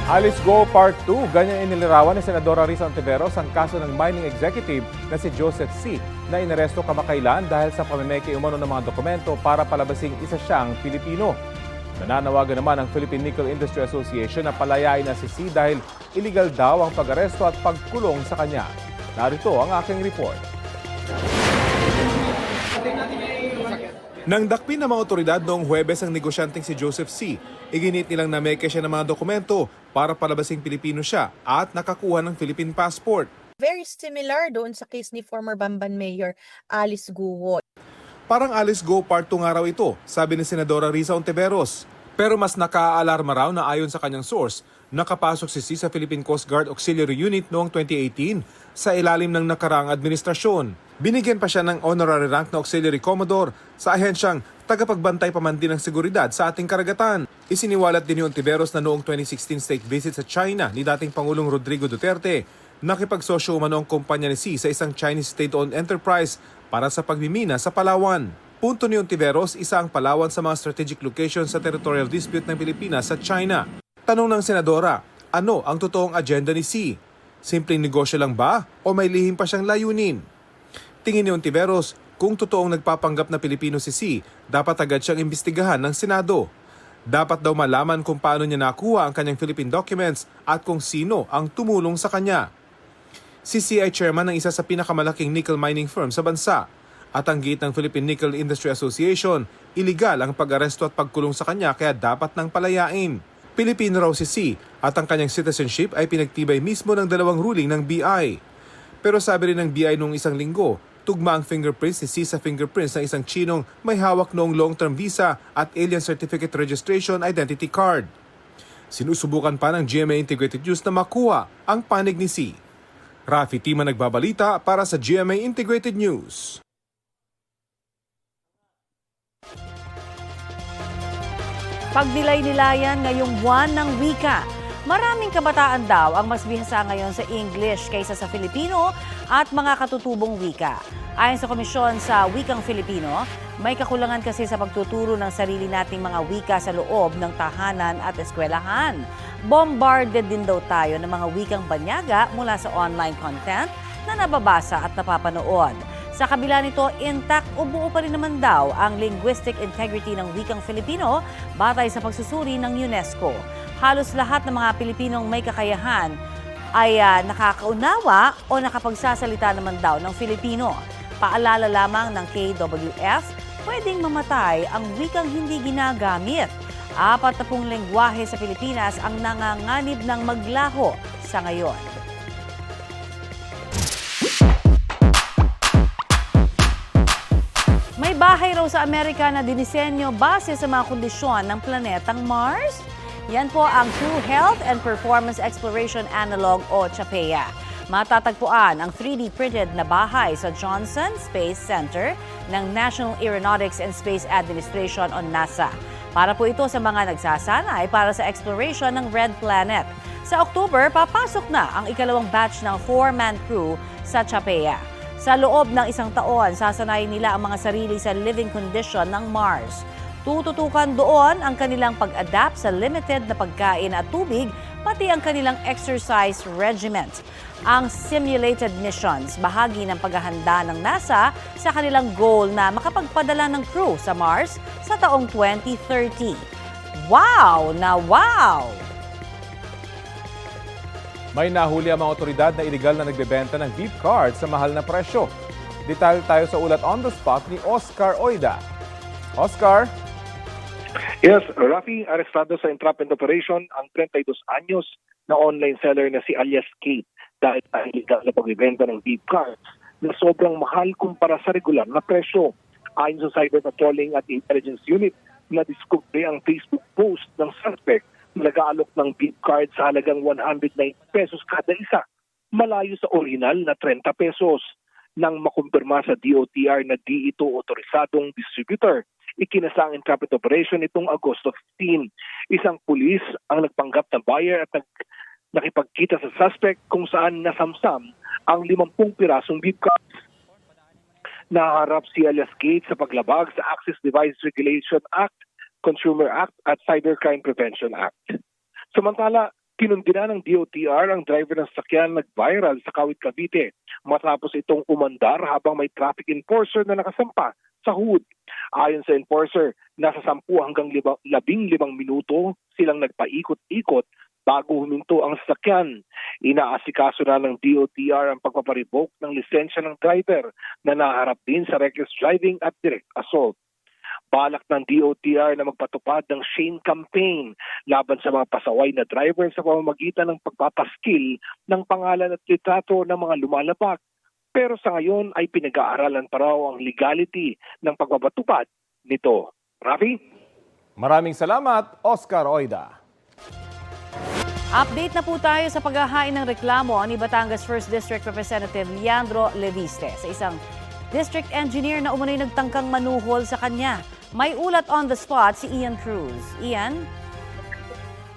Alice Go Part 2, ganyan inilarawan ni Senadora Risa Ontiveros ang kaso ng mining executive na si Joseph C. na inaresto kamakailan dahil sa pamimeke umano ng mga dokumento para palabasing isa siyang Pilipino. Nananawagan naman ang Philippine Nickel Industry Association na palayain na si C dahil illegal daw ang pag-aresto at pagkulong sa kanya. Narito ang aking report. Nang dakpin ng mga otoridad noong Huwebes ang negosyanteng si Joseph C., iginit nilang nameke siya ng mga dokumento para palabasing Pilipino siya at nakakuha ng Philippine passport. Very similar doon sa case ni former Bamban Mayor Alice Guo. Parang Alice Go Part 2 nga raw ito, sabi ni Senadora Risa Ontiveros. Pero mas nakaalarma raw na ayon sa kanyang source, nakapasok si C sa Philippine Coast Guard Auxiliary Unit noong 2018 sa ilalim ng nakaraang administrasyon. Binigyan pa siya ng honorary rank na Auxiliary Commodore sa ahensyang tagapagbantay pamantin ng seguridad sa ating karagatan. Isiniwalat din ni Ontiveros na noong 2016 state visit sa China ni dating Pangulong Rodrigo Duterte, nakipagsosyo umano ang kumpanya ni C sa isang Chinese state-owned enterprise para sa pagmimina sa Palawan. Punto ni Ontiveros, isa ang Palawan sa mga strategic locations sa territorial dispute ng Pilipinas sa China. Tanong ng Senadora, ano ang totoong agenda ni C? Simpleng negosyo lang ba o may lihim pa siyang layunin? Tingin ni Ontiveros, kung totoong nagpapanggap na Pilipino si C, dapat agad siyang imbestigahan ng Senado. Dapat daw malaman kung paano niya nakuha ang kanyang Philippine documents at kung sino ang tumulong sa kanya. Si C ay chairman ng isa sa pinakamalaking nickel mining firm sa bansa at ang gate ng Philippine Nickel Industry Association, iligal ang pag-aresto at pagkulong sa kanya kaya dapat nang palayain. Pilipino raw si C at ang kanyang citizenship ay pinagtibay mismo ng dalawang ruling ng BI. Pero sabi rin ng BI noong isang linggo, tugma ang fingerprints ni C sa fingerprints ng isang Chinong may hawak noong long-term visa at alien certificate registration identity card. Sinusubukan pa ng GMA Integrated News na makuha ang panig ni C. Rafi Tima nagbabalita para sa GMA Integrated News. Pagdilay-nilayan ngayong buwan ng wika. Maraming kabataan daw ang mas bihasa ngayon sa English kaysa sa Filipino at mga katutubong wika. Ayon sa Komisyon sa Wikang Filipino, may kakulangan kasi sa pagtuturo ng sarili nating mga wika sa loob ng tahanan at eskwelahan. Bombarded din daw tayo ng mga wikang banyaga mula sa online content na nababasa at napapanood. Sa kabila nito, intact o buo pa rin naman daw ang linguistic integrity ng wikang Filipino batay sa pagsusuri ng UNESCO. Halos lahat ng mga Pilipinong may kakayahan ay nakakaunawa o nakapagsasalita naman daw ng Filipino. Paalala lamang ng KWF, pwedeng mamatay ang wikang hindi ginagamit. 40 lengguwahe sa Pilipinas ang nanganganib ng maglaho sa ngayon. May bahay raw sa Amerika na dinisenyo base sa mga kondisyon ng planetang Mars. Yan po ang True Health and Performance Exploration Analog o CHAPEA. Matatagpuan ang 3D printed na bahay sa Johnson Space Center ng National Aeronautics and Space Administration o NASA. Para po ito sa mga nagsasanay para sa exploration ng Red Planet. Sa October, papasok na ang ikalawang batch ng 4-man crew sa CHAPEA. Sa loob ng isang taon, sasanayin nila ang mga sarili sa living condition ng Mars. Tututukan doon ang kanilang pag-adapt sa limited na pagkain at tubig, pati ang kanilang exercise regimen. Ang simulated missions, bahagi ng paghahanda ng NASA sa kanilang goal na makapagpadala ng crew sa Mars sa taong 2030. Wow na wow! May nahuli ang mga otoridad na iligal na nagbebenta ng gift card sa mahal na presyo. Detalye tayo sa ulat on the spot ni Oscar Oida. Oscar? Yes, Rafi, arestado sa entrapment operation ang 32 anyos na online seller na si alias Kate dahil sa illegal na pagbibenta ng gift cards na sobrang mahal kumpara sa regular na presyo. Ayon sa Cyber Patrolling at Intelligence Unit, na-discover ang Facebook post ng suspect na nag-aalok ng gift card sa halagang 190 pesos kada isa, malayo sa original na 30 pesos. Nang makumpirma sa DOTR na di ito otorisadong distributor, ikinasa ang entrapment operation itong Agosto 15. Isang pulis ang nagpanggap na buyer at nakipagkita sa suspect kung saan nasamsam ang 50 pirasong gift cards. Naharap si alias Kate sa paglabag sa Access Device Regulation Act, Consumer Act at Cybercrime Prevention Act. Samantala, Kinundina ng DOTR ang driver ng sakyan nag-viral sa Kawit, Cavite matapos itong umandar habang may traffic enforcer na nakasampa sa hood. Ayon sa enforcer, nasa 10 hanggang 15 minuto silang nagpaikot-ikot bago huminto ang sasakyan. Inaasikaso na ng DOTR ang pagpaparevoke ng lisensya ng driver na naharap din sa reckless driving at direct assault. Balak ng DOTR na magpatupad ng shame campaign laban sa mga pasaway na driver sa pamamagitan ng pagpapaskil ng pangalan at litrato ng mga lumalabag. Pero sa ngayon ay pinag-aaralan pa raw ang legality ng pagpapatupad nito. Rafi? Maraming salamat, Oscar Oida. Update na po tayo sa paghahain ng reklamo ni Batangas 1st District Representative Leandro Leviste sa isang district engineer na umano'y nagtangkang manuhol sa kanya. May ulat on the spot si Ian Cruz. Ian?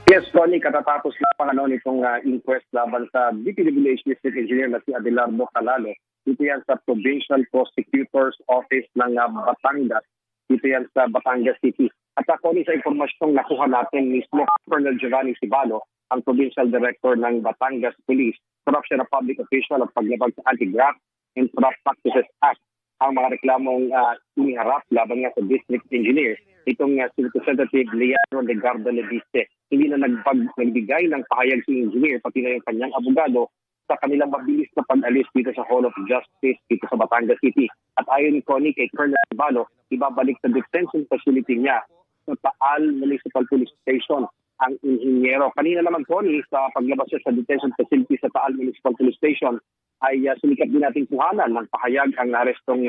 Yes, Connie, katatapos lang nitong inquest laban sa DPWH District Engineer na si Adelardo Calalo. Dito yan sa Provincial Prosecutor's Office ng Batangas. Dito yan sa Batangas City. At Connie, sa impormasyong nakuha natin mismo, Colonel Giovanni Cibalo, ang Provincial Director ng Batangas Police, Corruption of Public Official at paglabag sa Anti-Graft and Corrupt Practices Act. Ang mga reklamong iniharap laban nga sa District Engineer, itong si Representative Leandro Legardo Leviste. Hindi na nagbigay ng pahayag si Engineer, pati na yung kanyang abogado, sa kanilang mabilis na pag-alis dito sa Hall of Justice dito sa Batangas City. At ayon ni Connie kay Colonel Cibalo, ibabalik sa detention facility niya sa Taal Municipal Police Station ang inhinyero. Kanina naman, Connie, sa paglabas siya sa detention facility sa Taal Municipal Police Station, ay sumikat din natin kuhanan ng pahayag ang arestong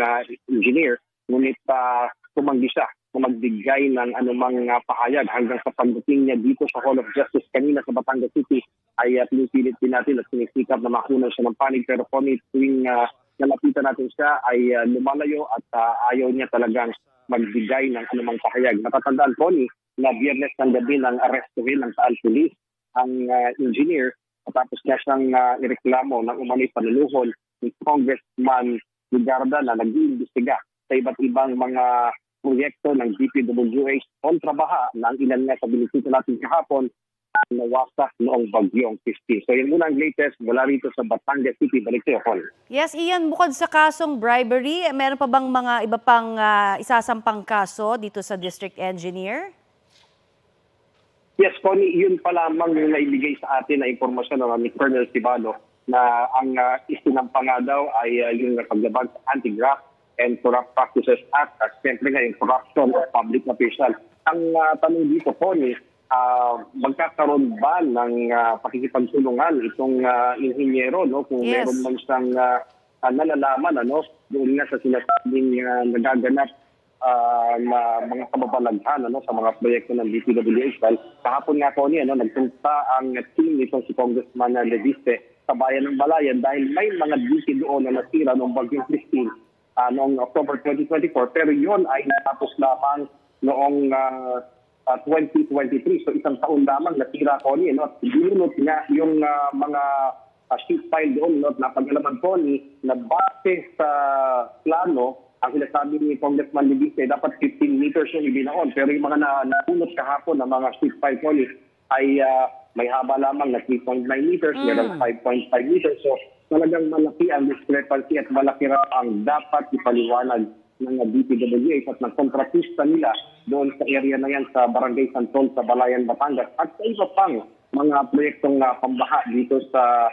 engineer, ngunit tumanggi siya na magbigay ng anumang pahayag hanggang sa pagdating niya dito sa Hall of Justice kanina sa Batangas City ay pinipilit din natin at sinisikap na makunan siya ng panig. Pero kung tuwing nalapitan natin siya ay lumalayo at ayaw niya talagang magbigay ng anumang pahayag. Natatandaan po na Biyernes ng gabi ng arestuhin ng Taal Police ang engineer. Tapos niya siyang ireklamo ng umano'y panuluhol ni Congressman Ligarda na nag-iimbestiga sa iba't ibang mga proyekto ng DPWH kontra baha na ang ilan nga sa binisita natin kahapon nawasak noong bagyong 15. So yun muna ang latest mula rito sa Batangas City. Balik sa'yo, Paul. Yes, Ian, bukod sa kasong bribery, meron pa bang mga iba pang isasampang kaso dito sa District Engineer? Yes, Connie, yun pa lamang yung naibigay sa atin na impormasyon ni Colonel Cibalo na ang isinampa nga daw ay yung paglabag sa Anti-Graft and Corrupt Practices Act at siyempre nga yung corruption of public officials. Ang tanong dito, Connie, magkakaroon ba ng pakikipagtulungan itong inhinyero, no? Kung Yes. meron man siyang nalalaman, doon nga sa sinasabing nagaganap na mga kababalaghan sa mga proyekto ng DPWH. Well, kahapon nga po nagpunta ang team nitong si Congressman Leviste sa bayan ng Balayan dahil may mga duty doon na nasira noong bagyong 15 noong October 2024. Pero yon ay natapos lamang noong 2023. So isang taon lamang nasira po at dinunot nga yung mga sheet pile doon napag-alaman po na base sa plano. Ang sinasabi ni Congressman Leviste, dapat 15 meters yung ibinaon. Pero yung mga napunot kahapon na mga sheet pile poly ay may haba lamang na 3.9 meters, meron 5.5 meters. So talagang malaki ang discrepancy at malaki raw ang dapat ipaliwanag ng DPWH at ng kontratista nila doon sa area na yan sa Barangay Santol sa Balayan, Batangas at sa iba pang mga proyektong pambaha dito sa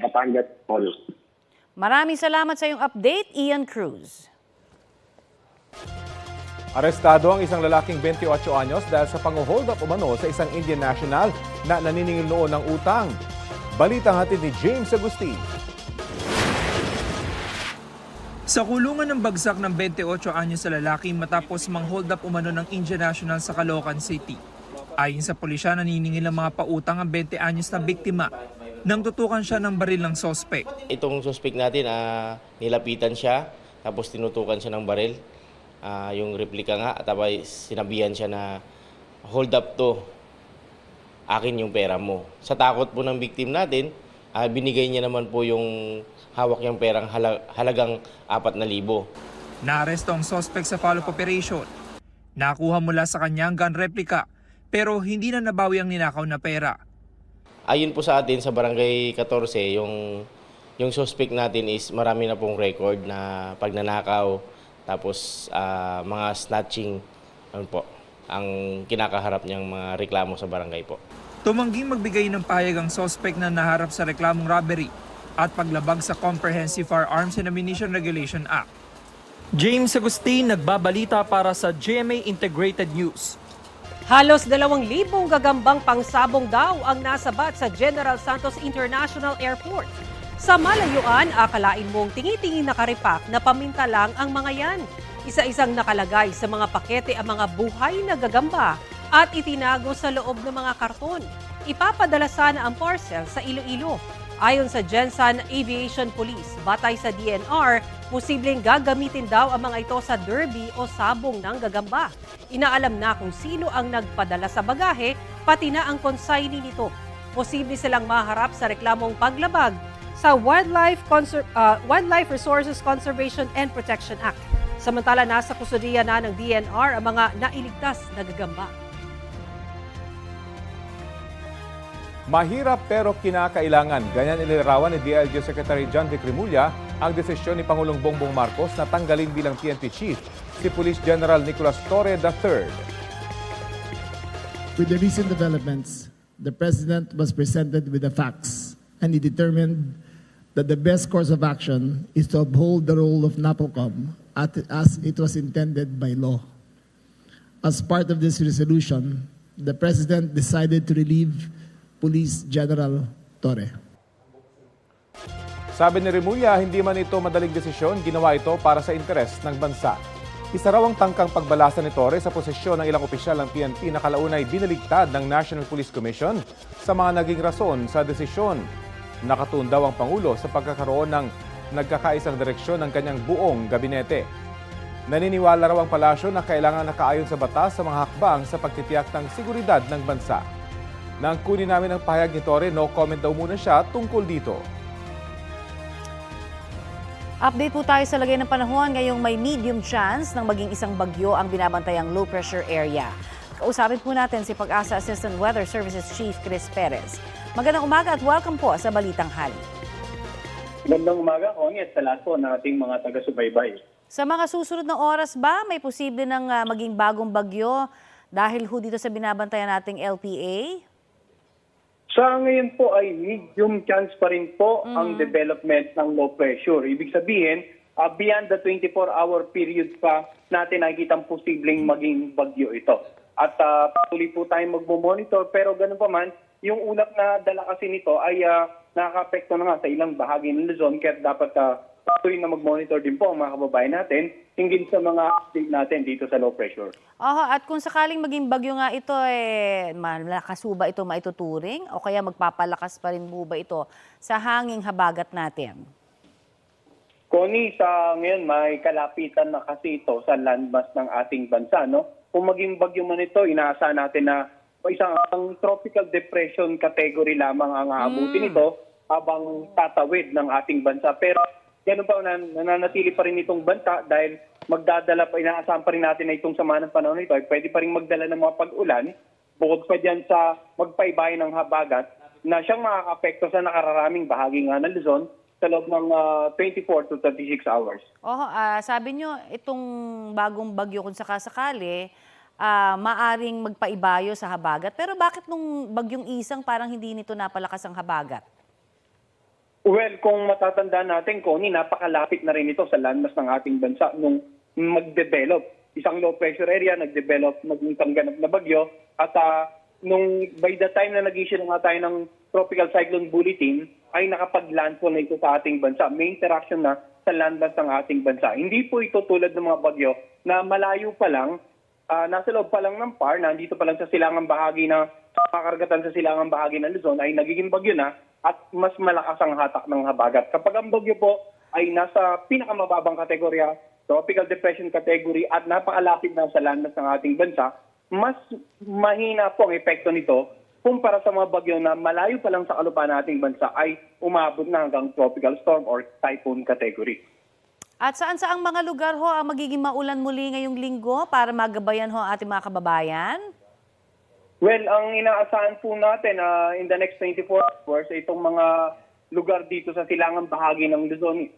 Batangas. Maraming salamat sa iyong update, Ian Cruz. Arestado ang isang lalaking 28 anyos dahil sa pang-hold up umano sa isang Indian national na naniningil noon ng utang. Balitang hatid ni James Agustin. Sa kulungan ng bagsak ng 28 anyos sa lalaki matapos mang-hold up umano ng Indian national sa Caloocan City. Ayon sa pulisya, naniningil ang mga pautang ang 20 anyos na biktima nang tutukan siya ng baril ng sospek. Itong suspect natin, nilapitan siya, tapos tinutukan siya ng baril. Yung replika nga, tapos sinabihan siya na hold up to, akin yung pera mo. Sa takot po ng victim natin, binigay niya naman po yung hawak niyang perang halagang 4,000. Naaresto ang suspect sa follow-up operation. Nakuha mula sa kanya ang gun replica pero hindi na nabawi ang ninakaw na pera. Ayon po sa atin sa Barangay 14, yung suspect natin is marami na pong record na pagnanakaw, tapos mga snatching, ano po, ang kinakaharap niyang mga reklamo sa barangay po. Tumangging magbigay ng pahayag ang suspect na naharap sa reklamong robbery at paglabag sa Comprehensive Firearms and Ammunition Regulation Act. James Agustin, nagbabalita para sa GMA Integrated News. Halos 2,000 gagambang pangsabong daw ang nasabat sa General Santos International Airport. Sa malayuan, akalain mong tingi-tingin na karipak na paminta lang ang mga yan. Isa-isang nakalagay sa mga pakete ang mga buhay na gagamba at itinago sa loob ng mga karton. Ipapadala sana ang parcel sa Iloilo. Ayon sa Gensan Aviation Police, batay sa DNR, posibleng gagamitin daw ang mga ito sa derby o sabong ng gagamba. Inaalam na kung sino ang nagpadala sa bagahe, pati na ang consignee nito. Posible silang maharap sa reklamong paglabag sa Wildlife Resources Conservation and Protection Act. Samantala, nasa kustudiya na ng DNR ang mga nailigtas na gagamba. Mahirap pero kinakailangan. Ganyan inilarawan ni DILG Secretary John Vic Remulla ang desisyon ni Pangulong Bongbong Marcos na tanggalin bilang PNP Chief si Police General Nicolas Torre III. With the recent developments, the President was presented with the facts and he determined that the best course of action is to uphold the role of NAPOCOM as it was intended by law. As part of this resolution, the President decided to relieve Police General Torre. Sabi ni Remulla, hindi man ito madaling desisyon, ginawa ito para sa interes ng bansa. Isa raw ang tangkang pagbalasa ni Torre sa posisyon ng ilang opisyal ng PNP na kalaunay binaligtad ng National Police Commission sa mga naging rason sa desisyon. Nakatuon daw ang Pangulo sa pagkakaroon ng nagkakaisang direksyon ng kanyang buong gabinete. Naniniwala raw ang palasyo na kailangan nakaayon sa batas sa mga hakbang sa pagtitiyak ng seguridad ng bansa. Nang kunin namin ang pahayag ni Torre, no comment daw muna siya tungkol dito. Update po tayo sa lagay ng panahon. Ngayong may medium chance ng maging isang bagyo ang binabantayang low pressure area. Kausapin po natin si Pag-asa Assistant Weather Services Chief Chris Perez. Magandang umaga at welcome po sa Balitang Hali. Magandang umaga, Connie, at sa lahat po ng ating mga taga-subaybay. Sa mga susunod na oras ba, may posible ng maging bagong bagyo dahil ho dito sa binabantayan nating LPA? Sa ngayon po ay medium chance pa rin po ang development ng low pressure. Ibig sabihin, beyond the 24-hour period pa natin nakikita ang posibleng maging bagyo ito. At patuloy po tayong magmo-monitor, pero ganun pa man, yung ulap na dala kasi nito ay nakaka-apekto na nga sa ilang bahagi ng Luzon, kaya dapat patuloy na mag-monitor din po ang mga kababayan natin hinggil sa mga update natin dito sa low pressure. At kung sakaling maging bagyo nga ito, malakas ba ito maituturing? O kaya magpapalakas pa rin ba ito sa hanging habagat natin? Connie, sa ngayon may kalapitan na kasi ito sa landmass ng ating bansa. No? Kung maging bagyo man ito, inaasahan natin na isang tropical depression category lamang ang aabutin nito habang tatawid ng ating bansa. Pero ganun pa, nananatili pa rin itong bansa dahil magdadala pa, inaasahan pa rin natin na itong sama ng panahon nito ay pwede pa rin magdala ng mga pag-ulan bukod pa dyan sa magpaibay ng habagat na siyang makakapekto sa nakararaming bahagi nga ng Luzon sa loob ng 24 to 36 hours. Sabi nyo, itong bagong bagyo kung sakasakali, maaring magpaibayo sa habagat. Pero bakit nung bagyong Isang parang hindi nito napalakas ang habagat? Well, kung matatandaan natin, Connie, napakalapit na rin ito sa landmass ng ating bansa nung mag-develop. Isang low pressure area, nag-develop, naging ganap na bagyo. At nung by the time na nag-issue na nga tayo ng Tropical Cyclone Bulletin, ay nakapag-landfall na ito sa ating bansa. May interaction na sa landmass ng ating bansa. Hindi po ito tulad ng mga bagyo na malayo pa lang, nasa loob pa lang ng PAR, nandito pa lang sa silangang bahagi na kakaragatan sa silangang bahagi ng Luzon, ay nagiging bagyo na at mas malakas ang hatak ng habagat. Kapag ang bagyo po ay nasa pinakamababang kategorya, tropical depression category, at napakalapit na sa landmass ng ating bansa, mas mahina po ang epekto nito kumpara sa mga bagyo na malayo pa lang sa kalupaan ng ating bansa ay umabot na hanggang tropical storm or typhoon category. At saan-saang mga lugar ho ang magiging maulan muli ngayong linggo para magabayan ho ating mga kababayan? Well, ang inaasahan po natin in the next 24 hours, itong mga lugar dito sa silangang bahagi ng Luzon,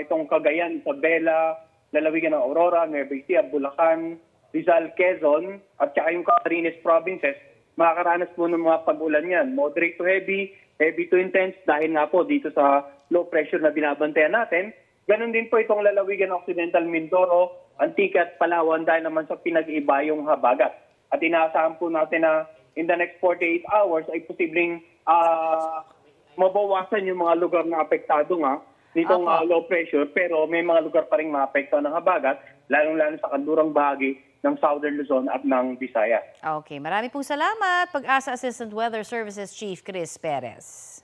itong Cagayan, Isabela, lalawigan ng Aurora, Nueva Ecija, Bulacan, Rizal, Quezon, at saka yung Camarines provinces, makakaranas po ng mga pag-ulan yan. Moderate to heavy, heavy to intense, dahil nga po dito sa low pressure na binabantayan natin. Ganon din po itong lalawigan ng Occidental Mindoro, Antique at Palawan dahil naman sa pinag-iba yung habagat. At inaasahan po natin na in the next 48 hours ay posibleng mabawasan yung mga lugar na apektado nga nitong low pressure, pero may mga lugar pa rin maapektuhan ng habagat, lalong-lalo sa kandurang bahagi ng Southern Luzon at ng Visayas. Okay, marami pong salamat, Pag-asa Assistant Weather Services Chief Chris Perez.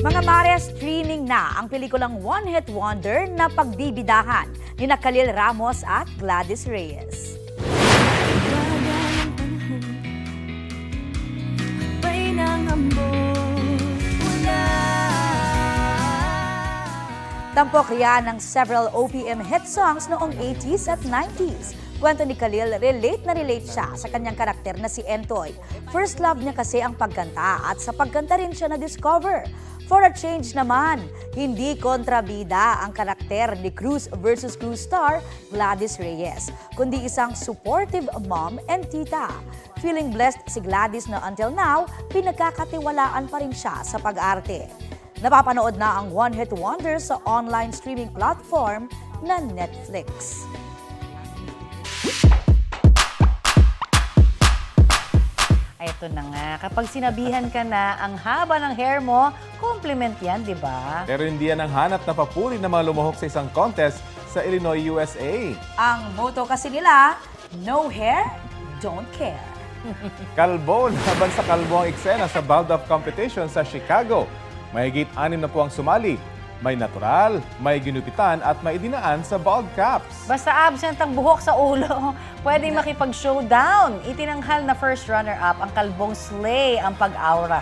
Mga mare, streaming na ang pelikulang One Hit Wonder na pagbibidahan ni Khalil Ramos at Gladys Reyes. Tampok riyan ng several OPM hit songs noong 80s at 90s. Kwento ni Khalil, relate na relate siya sa kanyang karakter na si Entoy. First love niya kasi ang pagkanta at sa pagkanta rin siya na-discover. For a change naman, hindi kontrabida ang karakter ni Cruz versus Cruz star Gladys Reyes, kundi isang supportive mom and tita. Feeling blessed si Gladys na until now, pinagkakatiwalaan pa rin siya sa pag-arte. Napapanood na ang One Hit Wonder sa online streaming platform na Netflix. Ay, ito na nga. Kapag sinabihan ka na ang haba ng hair mo, compliment yan, di ba? Pero hindi yan ang hanap na papuri na mga lumuhok sa isang contest sa Illinois, USA. Ang motto kasi nila, no hair, don't care. Kalbo, laban sa kalbo ang eksena sa Bald Up Competition sa Chicago. Mahigit 6 na po ang sumali. May natural, may ginupitan at may dinaan sa bald caps. Basta absent ang buhok sa ulo, pwedeng makipag-showdown. Itinanghal na first runner-up ang kalbong Slay ang pag-aura.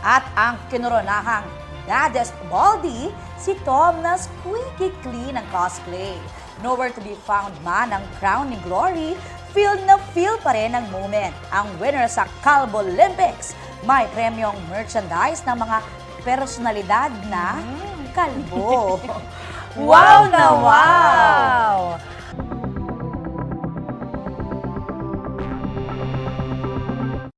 At ang kinuronahang Baddest Baldy, si Tom na squeaky clean ang cosplay. Nowhere to be found man ang crown ni Glory, feel na feel pa rin ang moment. Ang winner sa Calvo Olympics, may premyong merchandise ng mga personalidad na kalbo. Wow na wow!